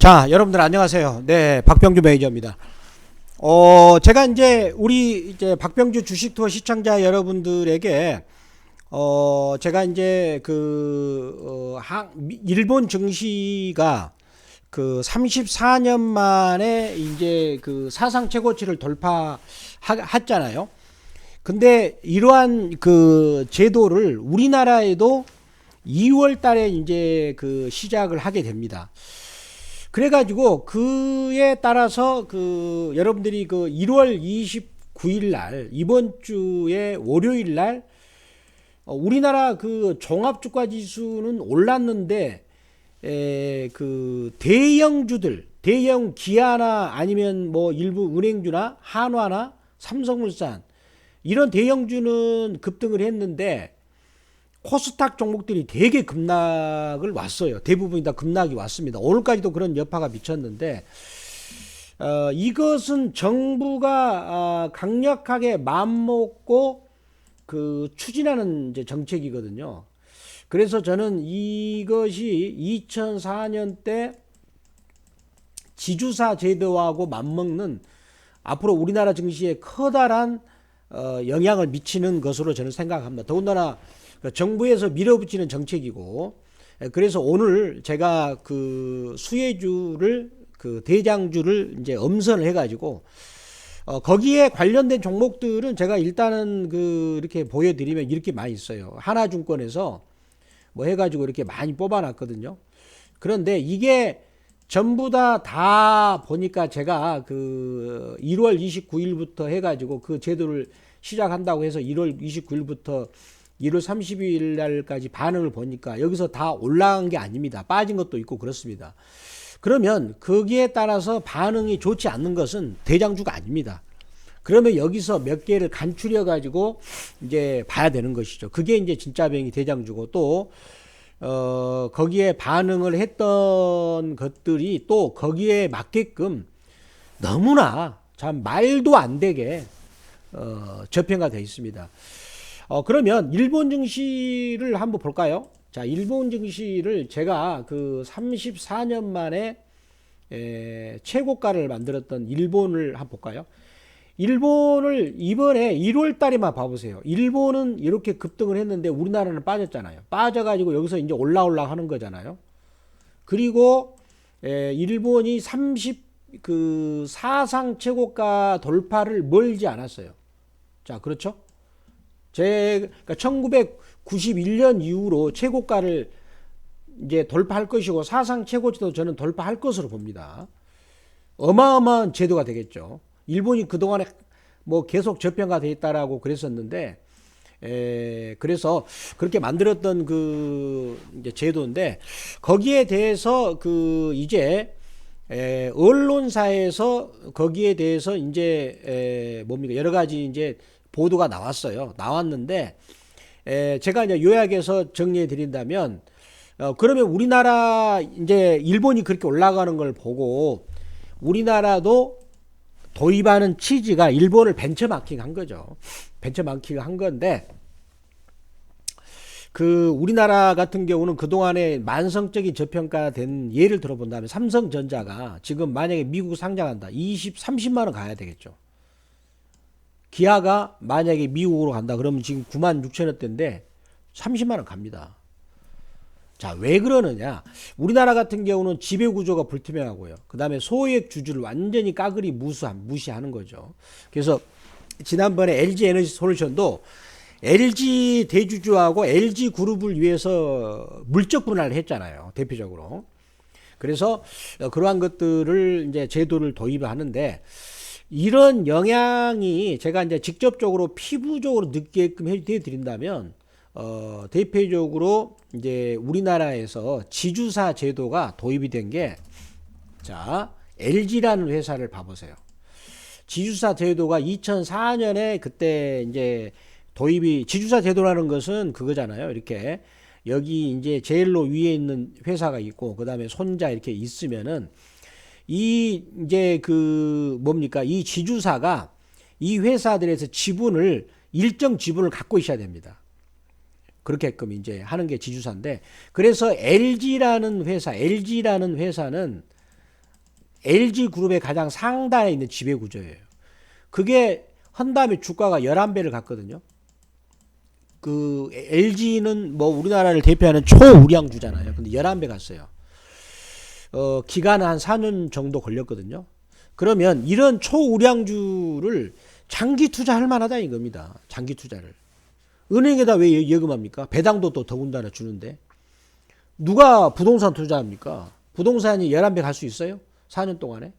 자, 여러분들 안녕하세요. 네, 박병주 매니저입니다. 제가 우리 박병주 주식 투어 시청자 여러분들에게 제가 일본 증시가 그 34년 만에 그 사상 최고치를 돌파했잖아요. 근데 이러한 그 제도를 우리나라에도 2월 달에 그 시작을 하게 됩니다. 그래가지고 그에 따라서 여러분들이 1월 29일 날 이번 주에 월요일 날 우리나라 종합주가 지수는 올랐는데 대형주들 대형 기아나 아니면 뭐 일부 은행주나 한화나 삼성물산 이런 대형주는 급등을 했는데 코스닥 종목들이 되게 급락을 왔어요. 대부분이 다 급락이 왔습니다. 오늘까지도 그런 여파가 미쳤는데 이것은 정부가 강력하게 맘먹고 추진하는 정책이거든요. 그래서 저는 이것이 2004년 때 지주사 제도하고 맞먹는 앞으로 우리나라 증시에 커다란 영향을 미치는 것으로 저는 생각합니다. 더군다나 정부에서 밀어붙이는 정책이고, 그래서 오늘 제가 수혜주를 대장주를 엄선을 해가지고 거기에 관련된 종목들은 제가 일단은 이렇게 보여드리면 이렇게 많이 있어요. 하나증권에서 뭐 해가지고 이렇게 많이 뽑아놨거든요. 그런데 이게 전부 다 보니까 제가 1월 29일부터 해가지고 그 제도를 시작한다고 해서 1월 29일부터 1월 30일 날까지 반응을 보니까 여기서 다 올라간 게 아닙니다. 빠진 것도 있고 그렇습니다. 그러면 거기에 따라서 반응이 좋지 않는 것은 대장주가 아닙니다. 그러면 여기서 몇 개를 간추려 가지고 봐야 되는 것이죠. 그게 진짜 병이 대장주고 또 거기에 반응을 했던 것들이 또 거기에 맞게끔 너무나 참 말도 안 되게 저평가되어 있습니다. 그러면 일본 증시를 한번 볼까요? 자, 일본 증시를 제가 34년 만에 최고가를 만들었던 일본을 한번 볼까요? 일본을 이번에 1월 달에만 봐보세요. 일본은 이렇게 급등을 했는데 우리나라는 빠졌잖아요. 빠져가지고 여기서 올라 하는 거잖아요. 그리고 일본이 사상 최고가 돌파를 멀지 않았어요. 자, 그렇죠? 그러니까 1991년 이후로 최고가를 돌파할 것이고 사상 최고치도 저는 돌파할 것으로 봅니다. 어마어마한 제도가 되겠죠. 일본이 그동안에 뭐 계속 저평가돼 있다라고 그랬었는데 그래서 그렇게 만들었던 제도인데 거기에 대해서 언론사에서 거기에 대해서 여러 가지 보도가 나왔어요. 나왔는데 제가 요약해서 정리해 드린다면 그러면 우리나라 일본이 그렇게 올라가는 걸 보고 우리나라도 도입하는 취지가 일본을 벤처마킹한 거죠. 벤처마킹한 건데 우리나라 같은 경우는 그동안에 만성적인 저평가된 예를 들어본다면 삼성전자가 지금 만약에 미국 상장한다. 30만 원 가야 되겠죠. 기아가 만약에 미국으로 간다 그러면 지금 96,000원대인데 30만 원 갑니다. 자, 왜 그러느냐? 우리나라 같은 경우는 지배구조가 불투명하고요. 그 다음에 소액 주주를 완전히 까그리 무시하는 거죠. 그래서 지난번에 LG 에너지 솔루션도 LG 대주주하고 LG 그룹을 위해서 물적 분할을 했잖아요. 대표적으로. 그래서 그러한 것들을 제도를 도입하는데 이런 영향이 제가 직접적으로 피부적으로 느끼게끔 해드린다면 대표적으로 우리나라에서 지주사 제도가 도입이 된 게 자, LG라는 회사를 봐보세요. 지주사 제도가 2004년에 그때 도입이 지주사 제도라는 것은 그거잖아요. 이렇게 여기 제일로 위에 있는 회사가 있고 그다음에 손자 이렇게 있으면은 이 지주사가 이 회사들에서 일정 지분을 갖고 있어야 됩니다. 그렇게끔 하는 게 지주사인데, 그래서 LG라는 회사는 LG그룹의 가장 상단에 있는 지배구조예요. 그게 한 다음에 주가가 11배를 갔거든요. 그 LG는 뭐 우리나라를 대표하는 초우량주잖아요. 근데 11배 갔어요. 기간은 한 4년 정도 걸렸거든요. 그러면 이런 초우량주를 장기 투자할 만하다 이겁니다. 장기 투자를. 은행에다 왜 예금합니까? 배당도 또 더군다나 주는데. 누가 부동산 투자합니까? 부동산이 11배 갈 수 있어요? 4년 동안에?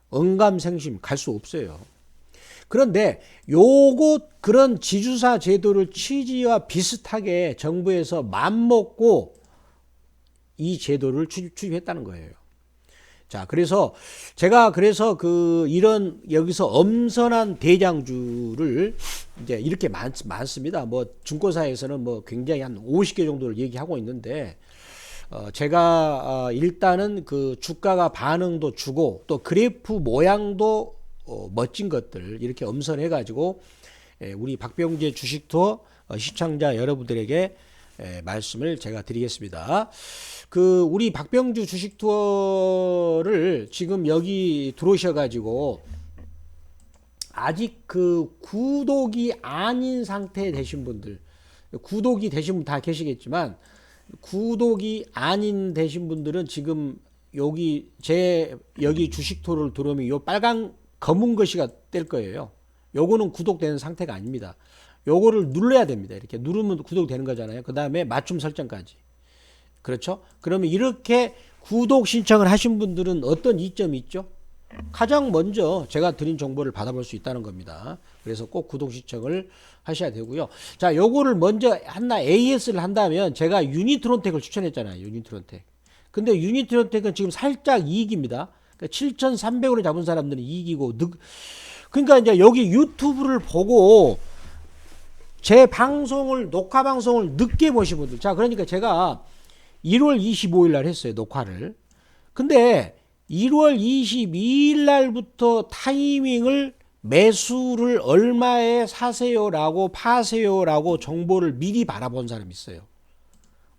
언감생심 갈 수 없어요. 그런데 그런 지주사 제도를 취지와 비슷하게 정부에서 맘먹고 이 제도를 추집했다는 거예요. 자, 그래서 제가 이런 여기서 엄선한 대장주를 이제 이렇게 많습니다. 뭐 증권사에서는 뭐 굉장히 한 50개 정도를 얘기하고 있는데 제가 일단은 그 주가가 반응도 주고 또 그래프 모양도 멋진 것들 이렇게 엄선해 가지고 우리 박병재 주식투어 시청자 여러분들에게 말씀을 제가 드리겠습니다. 그 우리 박병주 주식투어를 지금 여기 들어오셔 가지고 아직 그 구독이 아닌 상태 되신 분들, 구독이 되신 분 다 계시겠지만 구독이 아닌 되신 분들은 지금 여기 여기 주식투어를 들어오면 요 빨간 검은 글씨가 뜰 거예요. 요거는 구독되는 상태가 아닙니다. 요거를 눌러야 됩니다. 이렇게 누르면 구독되는 거잖아요. 그 다음에 맞춤 설정까지. 그렇죠? 그러면 이렇게 구독 신청을 하신 분들은 어떤 이점이 있죠? 가장 먼저 제가 드린 정보를 받아볼 수 있다는 겁니다. 그래서 꼭 구독 신청을 하셔야 되고요. 자, 요거를 먼저 AS를 한다면 제가 유니트론텍을 추천했잖아요. 유니트론텍. 근데 유니트론텍은 지금 살짝 이익입니다. 그러니까 7,300원에 잡은 사람들은 이익이고, 그러니까 이제 여기 유튜브를 보고 제 녹화 방송을 늦게 보신 분들. 자, 그러니까 제가 1월 25일 날 했어요. 녹화를. 근데 1월 22일 날부터 타이밍을 매수를 얼마에 사세요라고 파세요라고 정보를 미리 바라본 사람이 있어요.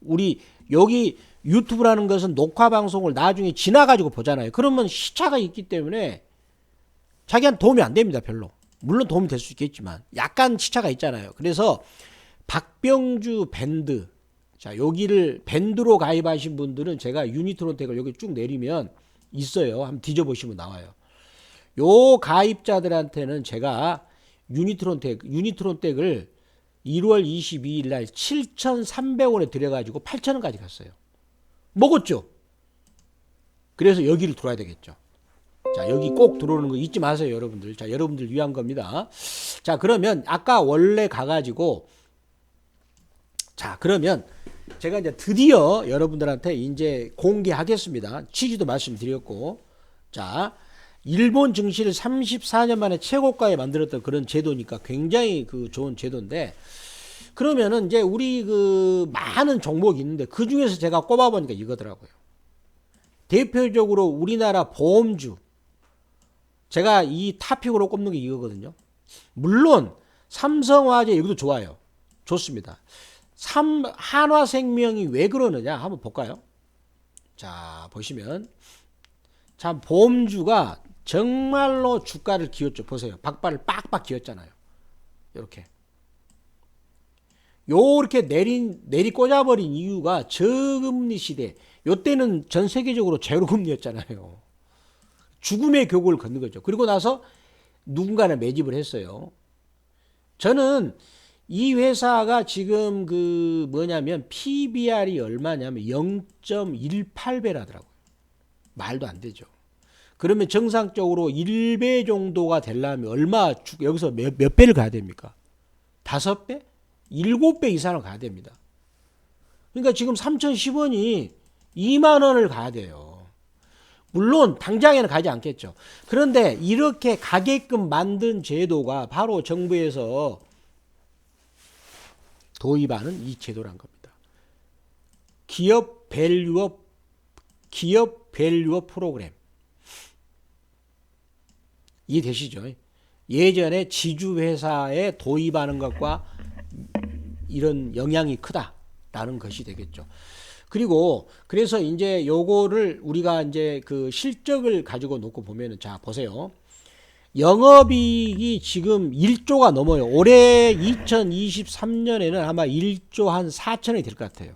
우리 여기 유튜브라는 것은 녹화 방송을 나중에 지나가지고 보잖아요. 그러면 시차가 있기 때문에 자기한테 도움이 안 됩니다. 별로. 물론 도움이 될 수 있겠지만 약간 시차가 있잖아요. 그래서 박병주 밴드, 자 여기를 밴드로 가입하신 분들은 제가 유니트론텍을 여기 쭉 내리면 있어요. 한번 뒤져보시면 나와요. 요 가입자들한테는 제가 유니트론텍을 1월 22일 날 7,300원에 들여가지고 8,000원까지 갔어요. 먹었죠? 그래서 여기를 들어야 되겠죠. 자, 여기 꼭 들어오는 거 잊지 마세요, 여러분들. 자, 여러분들 위한 겁니다. 자, 그러면 아까 원래 가가지고, 자, 그러면 제가 이제 드디어 여러분들한테 이제 공개하겠습니다. 취지도 말씀드렸고, 자, 일본 증시를 34년 만에 최고가에 만들었던 그런 제도니까 굉장히 그 좋은 제도인데, 그러면은 이제 우리 그 많은 종목이 있는데 그 중에서 제가 꼽아보니까 이거더라고요. 대표적으로 우리나라 보험주. 제가 이 타픽으로 꼽는 게 이거거든요. 물론 삼성화재 이것도 좋아요. 좋습니다. 한화생명이 왜 그러느냐 한번 볼까요? 자, 보시면 참 보험주가 정말로 주가를 기었죠. 보세요. 박발을 빡빡 기었잖아요. 이렇게. 요렇게 내리 꽂아버린 이유가 저금리 시대. 요때는 전 세계적으로 제로금리였잖아요. 죽음의 교국을 걷는 거죠. 그리고 나서 누군가는 매집을 했어요. 저는 이 회사가 지금 그 뭐냐면 PBR이 얼마냐면 0.18배라더라고요. 말도 안 되죠. 그러면 정상적으로 1배 정도가 되려면 여기서 몇 배를 가야 됩니까? 5배? 7배 이상을 가야 됩니다. 그러니까 지금 3,010원이 2만 원을 가야 돼요. 물론 당장에는 가지 않겠죠. 그런데 이렇게 가게끔 만든 제도가 바로 정부에서 도입하는 이 제도란 겁니다. 기업 밸류업 프로그램. 이해되시죠? 예전에 지주회사에 도입하는 것과 이런 영향이 크다라는 것이 되겠죠. 그리고 그래서 이제 요거를 우리가 이제 그 실적을 가지고 놓고 보면은 자 보세요. 영업이익이 지금 1조가 넘어요. 올해 2023년에는 아마 1조 한 4천억이 될 것 같아요.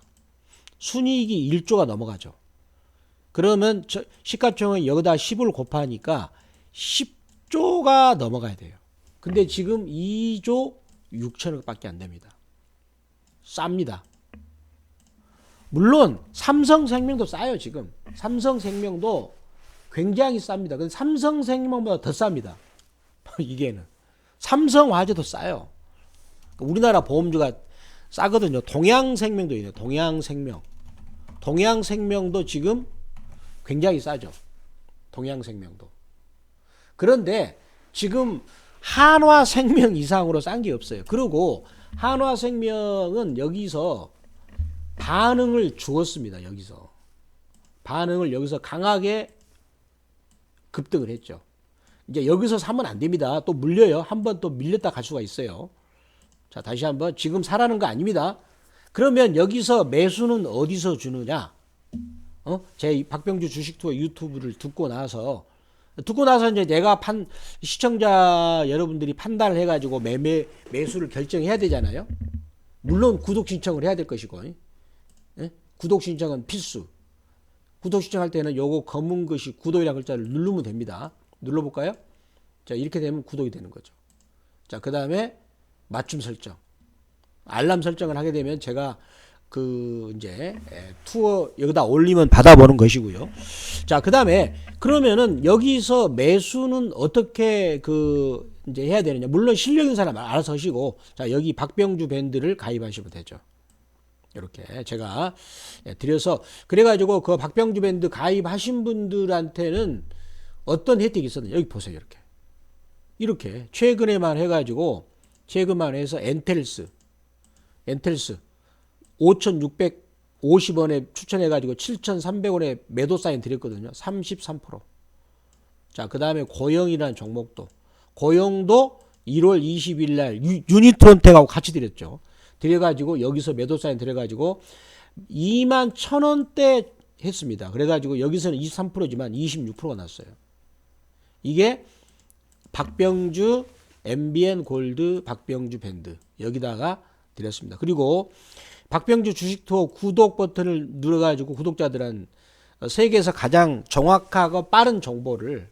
순이익이 1조가 넘어가죠. 그러면 시가총액 여기다 10을 곱하니까 10조가 넘어가야 돼요. 근데 지금 2조 6천억밖에 안 됩니다. 쌉니다. 물론 삼성생명도 싸요. 지금 삼성생명도 굉장히 쌉니다. 근데 삼성생명보다 더 쌉니다. 이게는 삼성화재도 싸요. 우리나라 보험주가 싸거든요. 동양생명도 있네요. 동양생명도 지금 굉장히 싸죠. 동양생명도. 그런데 지금 한화생명 이상으로 싼 게 없어요. 그리고 한화생명은 여기서 반응을 주었습니다. 반응을 여기서 강하게 급등을 했죠. 이제 여기서 사면 안 됩니다. 또 물려요. 한번 또 밀렸다 갈 수가 있어요. 자, 다시 한번 지금 사라는 거 아닙니다. 그러면 여기서 매수는 어디서 주느냐? 제 박병주 주식 투어 유튜브를 듣고 나서 이제 내가 시청자 여러분들이 판단을 해가지고 매수를 결정해야 되잖아요. 물론 구독 신청을 해야 될 것이고, 구독 신청은 필수. 구독 신청할 때는 요거 검은 것이 구독이라는 글자를 누르면 됩니다. 눌러볼까요? 자, 이렇게 되면 구독이 되는 거죠. 자, 그 다음에 맞춤 설정. 알람 설정을 하게 되면 제가 이제 투어 여기다 올리면 받아보는 것이고요. 자, 그 다음에 그러면은 여기서 매수는 어떻게 이제 해야 되느냐. 물론 실력 있는 사람 알아서 하시고, 자, 여기 박병주 밴드를 가입하시면 되죠. 이렇게 제가 드려서 그래가지고 그 박병주 밴드 가입하신 분들한테는 어떤 혜택이 있었느냐. 여기 보세요. 이렇게 최근에만 해서 엔텔스 5,650원에 추천해가지고 7,300원에 매도 사인 드렸거든요. 33%. 자, 그 다음에 고영이라는 종목도, 고영도 1월 20일 날 유니트론텍하고 같이 드렸죠. 드려가지고 여기서 매도 사인 드려가지고 21,000원대 했습니다. 그래가지고 여기서는 23%지만 26%가 났어요. 이게 박병주 MBN 골드 박병주 밴드 여기다가 드렸습니다. 그리고 박병주 주식투어 구독 버튼을 눌러가지고 구독자들은 세계에서 가장 정확하고 빠른 정보를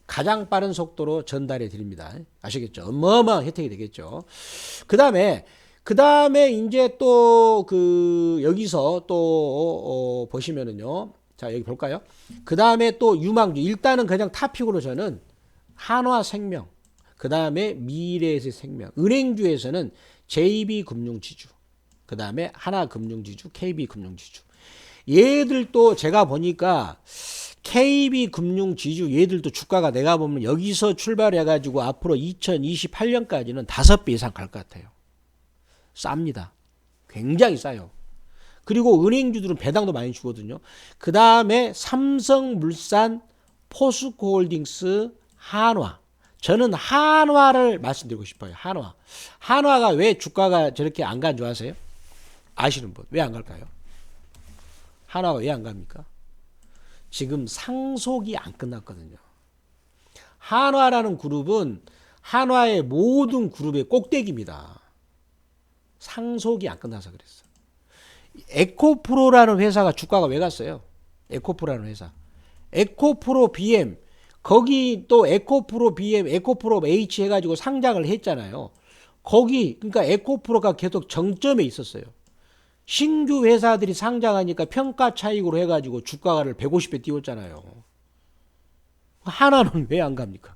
가장 빠른 속도로 전달해 드립니다. 아시겠죠? 어마어마한 혜택이 되겠죠. 그 다음에 이제 또 여기서 또 보시면은요. 자, 여기 볼까요? 그 다음에 또 유망주. 일단은 그냥 탑픽으로 저는 한화생명, 그 다음에 미래에셋생명, 은행주에서는 JB금융지주, 그 다음에 하나금융지주, KB금융지주. 얘들도 제가 보니까 KB금융지주 얘들도 주가가 내가 보면 여기서 출발해가지고 앞으로 2028년까지는 5배 이상 갈 것 같아요. 쌉니다. 굉장히 싸요. 그리고 은행주들은 배당도 많이 주거든요. 그 다음에 삼성물산, 포스코홀딩스, 한화. 저는 한화를 말씀드리고 싶어요. 한화가 왜 주가가 저렇게 안 간 줄 아세요? 아시는 분. 왜 안 갈까요? 한화가 왜 안 갑니까? 지금 상속이 안 끝났거든요. 한화라는 그룹은 한화의 모든 그룹의 꼭대기입니다. 상속이 안 끝나서 그랬어. 에코프로라는 회사가 주가가 왜 갔어요? 에코프로라는 회사. 에코프로 BM. 거기 또 에코프로 BM, 에코프로 H 해가지고 상장을 했잖아요. 그러니까 에코프로가 계속 정점에 있었어요. 신규 회사들이 상장하니까 평가 차익으로 해가지고 주가를 150배 띄웠잖아요. 하나는 왜 안 갑니까?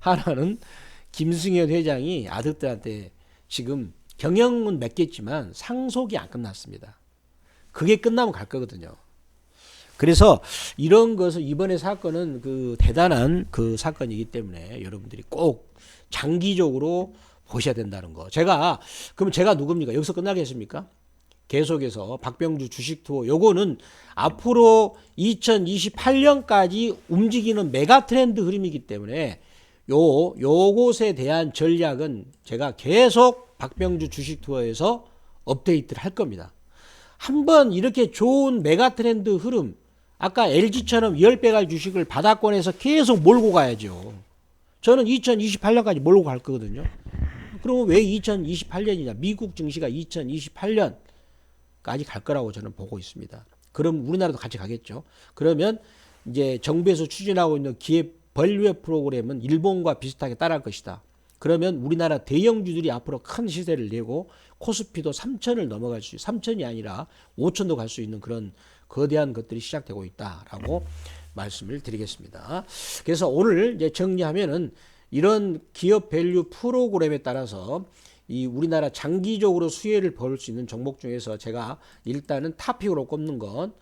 하나는 김승현 회장이 아들들한테 지금 경영은 맺겠지만 상속이 안 끝났습니다. 그게 끝나면 갈 거거든요. 그래서 이런 것을 이번에 사건은 대단한 사건이기 때문에 여러분들이 꼭 장기적으로 보셔야 된다는 거. 그럼 제가 누굽니까? 여기서 끝나겠습니까? 계속해서 박병주 주식투어 요거는 앞으로 2028년까지 움직이는 메가 트렌드 흐름이기 때문에 요것에 대한 전략은 제가 계속 박병주 주식투어에서 업데이트를 할 겁니다. 한번 이렇게 좋은 메가 트렌드 흐름, 아까 LG처럼 10배갈 주식을 바닥권에서 계속 몰고 가야죠. 저는 2028년까지 몰고 갈 거거든요. 그러면 왜 2028년이냐? 미국 증시가 2028년까지 갈 거라고 저는 보고 있습니다. 그럼 우리나라도 같이 가겠죠. 그러면 이제 정부에서 추진하고 있는 기업 밸류업 프로그램은 일본과 비슷하게 따라할 것이다. 그러면 우리나라 대형주들이 앞으로 큰 시세를 내고 코스피도 3천을 넘어갈 수, 3천이 아니라 5천도 갈 수 있는 그런 거대한 것들이 시작되고 있다라고 말씀을 드리겠습니다. 그래서 오늘 이제 정리하면은 이런 기업 밸류 프로그램에 따라서 이 우리나라 장기적으로 수혜를 볼 수 있는 종목 중에서 제가 일단은 탑픽으로 꼽는 건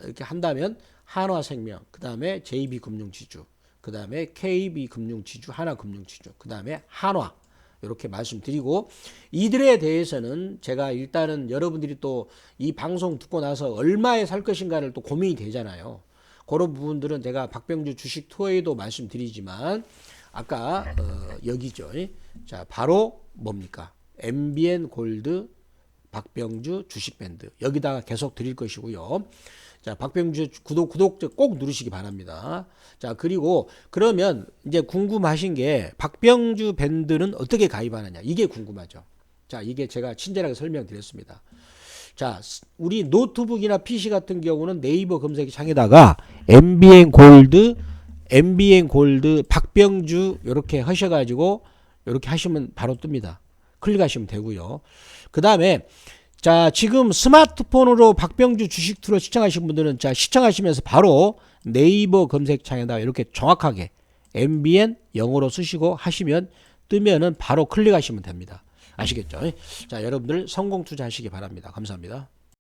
이렇게 한다면 한화생명, 그 다음에 JB금융지주, 그 다음에 KB금융지주, 하나금융지주, 그 다음에 한화 이렇게 말씀드리고, 이들에 대해서는 제가 일단은 여러분들이 또 이 방송 듣고 나서 얼마에 살 것인가를 또 고민이 되잖아요. 그런 부분들은 제가 박병주 주식 투어에도 말씀드리지만 아까 여기죠. 자, 바로 뭡니까? MBN 골드 박병주 주식 밴드 여기다가 계속 드릴 것이고요. 자, 박병주 구독 꼭 누르시기 바랍니다. 자, 그리고 그러면 이제 궁금하신 게 박병주 밴드는 어떻게 가입하느냐, 이게 궁금하죠. 자, 이게 제가 친절하게 설명드렸습니다. 자, 우리 노트북이나 PC 같은 경우는 네이버 검색창에다가 MBN 골드 박병주 이렇게 하셔가지고 이렇게 하시면 바로 뜹니다. 클릭하시면 되고요. 그 다음에 자, 지금 스마트폰으로 박병주 주식 투어 시청하신 분들은 자, 시청하시면서 바로 네이버 검색창에다 이렇게 정확하게 MBN 영어로 쓰시고 하시면 뜨면은 바로 클릭하시면 됩니다. 아시겠죠? 자, 여러분들 성공 투자하시기 바랍니다. 감사합니다.